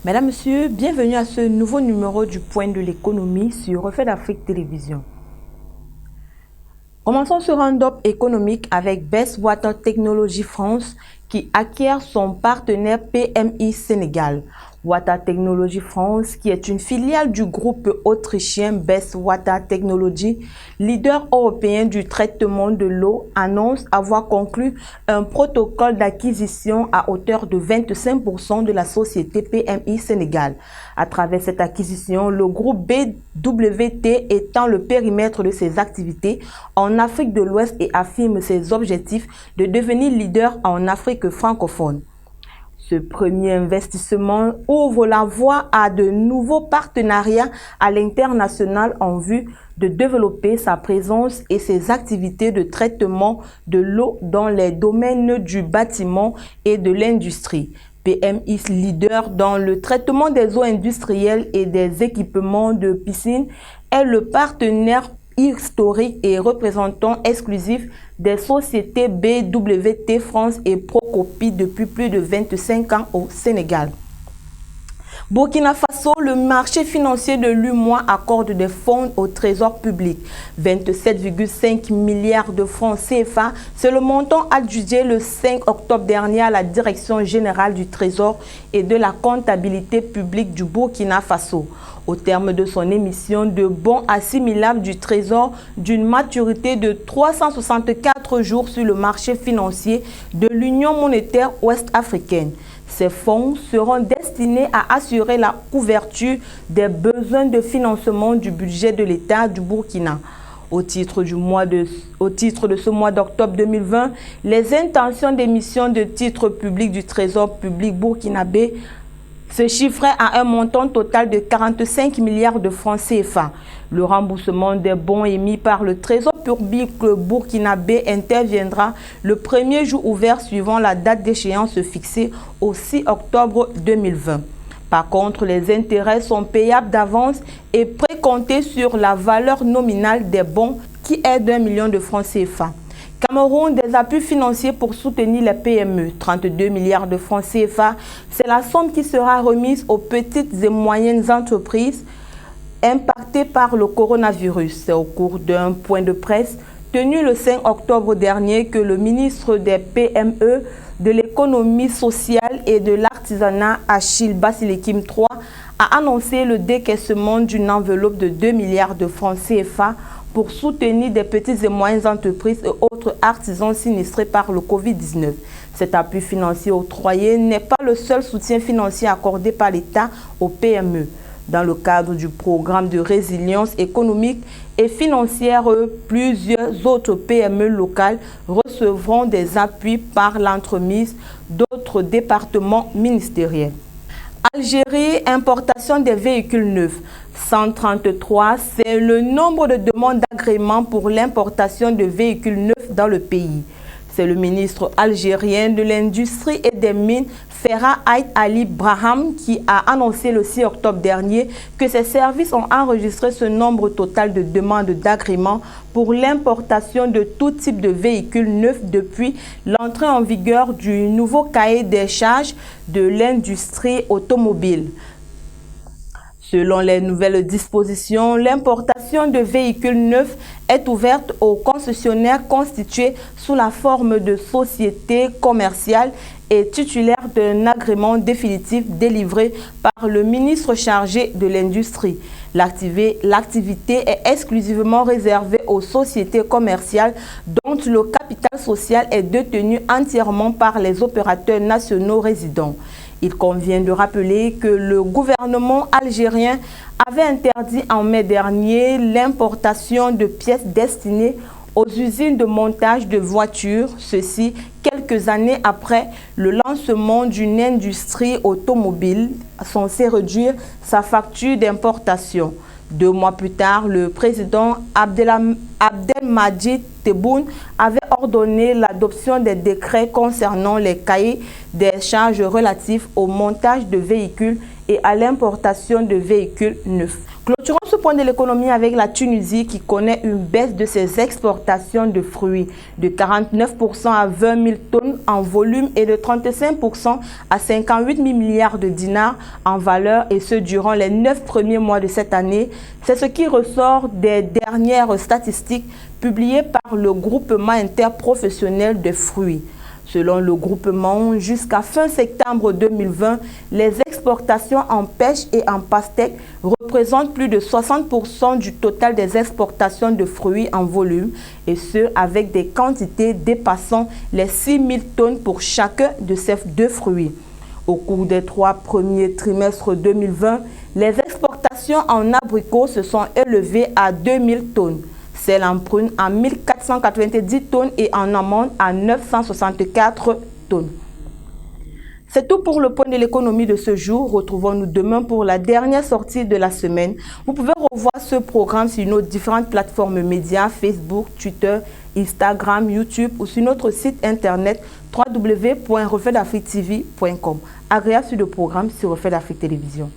Mesdames, Messieurs, bienvenue à ce nouveau numéro du Point de l'économie sur Reflet d'Afrique Télévision. Commençons ce round-up économique avec Best Water Technology France qui acquiert son partenaire PMI Sénégal. Water Technology France, qui est une filiale du groupe autrichien Best Water Technology, leader européen du traitement de l'eau, annonce avoir conclu un protocole d'acquisition à hauteur de 25% de la société PMI Sénégal. À travers cette acquisition, le groupe BWT étend le périmètre de ses activités en Afrique de l'Ouest et affirme ses objectifs de devenir leader en Afrique francophone. Ce premier investissement ouvre la voie à de nouveaux partenariats à l'international en vue de développer sa présence et ses activités de traitement de l'eau dans les domaines du bâtiment et de l'industrie. PMI, leader dans le traitement des eaux industrielles et des équipements de piscine, est le partenaire historique et représentant exclusif des sociétés BWT France et Procopie depuis plus de 25 ans au Sénégal. Burkina Faso, le marché financier de l'UEMOA accorde des fonds au trésor public. 27,5 milliards de francs CFA, c'est le montant adjugé le 5 octobre dernier à la Direction générale du Trésor et de la comptabilité publique du Burkina Faso. Au terme de son émission de bons assimilables du Trésor d'une maturité de 364 jours sur le marché financier de l'Union monétaire ouest-africaine. Ces fonds seront destinés à assurer la couverture des besoins de financement du budget de l'État du Burkina. Au titre de ce mois d'octobre 2020, les intentions d'émission de titres publics du Trésor public burkinabé se chiffrait à un montant total de 45 milliards de francs CFA. Le remboursement des bons émis par le Trésor public burkinabé interviendra le premier jour ouvert suivant la date d'échéance fixée au 6 octobre 2020. Par contre, les intérêts sont payables d'avance et précomptés sur la valeur nominale des bons qui est d'1 million de francs CFA. Cameroun, des appuis financiers pour soutenir les PME, 32 milliards de francs CFA. C'est la somme qui sera remise aux petites et moyennes entreprises impactées par le coronavirus. C'est au cours d'un point de presse tenu le 5 octobre dernier que le ministre des PME, de l'économie sociale et de l'artisanat, Achille Basilekim III, a annoncé le décaissement d'une enveloppe de 2 milliards de francs CFA pour soutenir des petites et moyennes entreprises et autres artisans sinistrés par le Covid-19. Cet appui financier octroyé n'est pas le seul soutien financier accordé par l'État aux PME. Dans le cadre du programme de résilience économique et financière, plusieurs autres PME locales recevront des appuis par l'entremise d'autres départements ministériels. Algérie, importation des véhicules neufs. 133, c'est le nombre de demandes d'agrément pour l'importation de véhicules neufs dans le pays. C'est le ministre algérien de l'Industrie et des Mines, Ferhat Aït Ali Braham, qui a annoncé le 6 octobre dernier que ses services ont enregistré ce nombre total de demandes d'agrément pour l'importation de tout type de véhicules neufs depuis l'entrée en vigueur du nouveau cahier des charges de l'industrie automobile. Selon les nouvelles dispositions, l'importation de véhicules neufs est ouverte aux concessionnaires constitués sous la forme de sociétés commerciales et titulaires d'un agrément définitif délivré par le ministre chargé de l'Industrie. L'activité est exclusivement réservée aux sociétés commerciales dont le capital social est détenu entièrement par les opérateurs nationaux résidents. Il convient de rappeler que le gouvernement algérien avait interdit en mai dernier l'importation de pièces destinées aux usines de montage de voitures, ceci quelques années après le lancement d'une industrie automobile censée réduire sa facture d'importation. 2 mois plus tard, le président Abdelmadjid Tebboune avait ordonné l'adoption des décrets concernant les cahiers des charges relatifs au montage de véhicules et à l'importation de véhicules neufs. Clôturons ce point de l'économie avec la Tunisie qui connaît une baisse de ses exportations de fruits de 49% à 20 000 tonnes en volume et de 35% à 58 000 milliards de dinars en valeur, et ce durant les 9 premiers mois de cette année. C'est ce qui ressort des dernières statistiques publiées par le groupement interprofessionnel des fruits. Selon le groupement, jusqu'à fin septembre 2020, les exportations en pêche et en pastèque représentent plus de 60% du total des exportations de fruits en volume, et ce, avec des quantités dépassant les 6 000 tonnes pour chacun de ces deux fruits. Au cours des 3 premiers trimestres 2020, les exportations en abricots se sont élevées à 2 000 tonnes. Celle en prune à 1490 tonnes et en amande à 964 tonnes. C'est tout pour le point de l'économie de ce jour. Retrouvons-nous demain pour la dernière sortie de la semaine. Vous pouvez revoir ce programme sur nos différentes plateformes médias, Facebook, Twitter, Instagram, YouTube ou sur notre site internet www.refletdafriquetv.com. Agréable sur le programme sur Reflet d'Afrique Télévision.